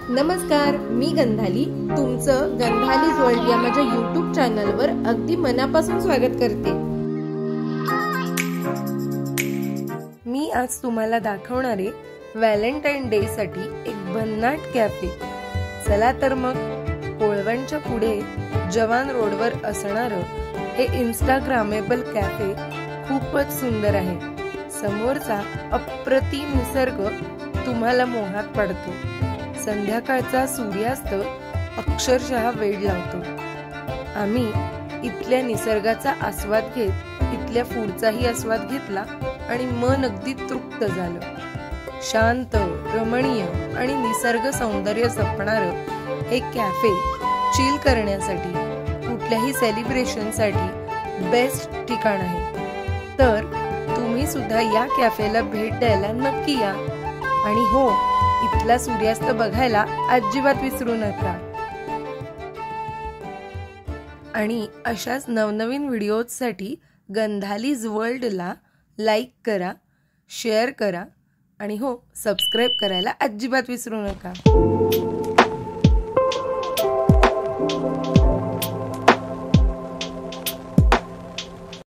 नमस्कार, मी गंधाली तुमचं गंधालीज वर्ल्ड या माझ्या YouTube चॅनलवर अगदी मनापासून स्वागत करते। मी आज तुम्हाला दाखवणार आहे व्हॅलेंटाईन डे साठी एक भन्नाट कॅफे। चला तर मग कोळवणच्या पुढे जवान रोडवर असणारं हे इंस्टाग्रामेबल कॅफे खूपच सुंदर आहे। समोरचा अप्रतिम निसर्ग तुम्हाला मोहात पाडतो। संध्याकाळचा सूर्यास्त अक्षरशः वेड लावतो। आम्ही इथल्या निसर्गाचा आस्वाद घेत इथल्या फूडचाही आस्वाद घेतला आणि मन अगदी तृप्त झालं। शांत, रमणीय आणि निसर्ग सौंदर्य जपणारं हे कॅफे चिल करण्यासाठी, कुठल्याही सेलिब्रेशनसाठी बेस्ट ठिकाण आहे। तर तुम्ही सुद्धा या कॅफेला भेट द्यायला नक्की या आणि हो, इथला सूर्यास्त बघायला अजिबात विसरू नका। आणि अशाच नवनवीन व्हिडिओजसाठी गंधालीज वर्ल्डला लाईक करा, शेअर करा आणि हो, सबस्क्राइब करायला अजिबात विसरू नका।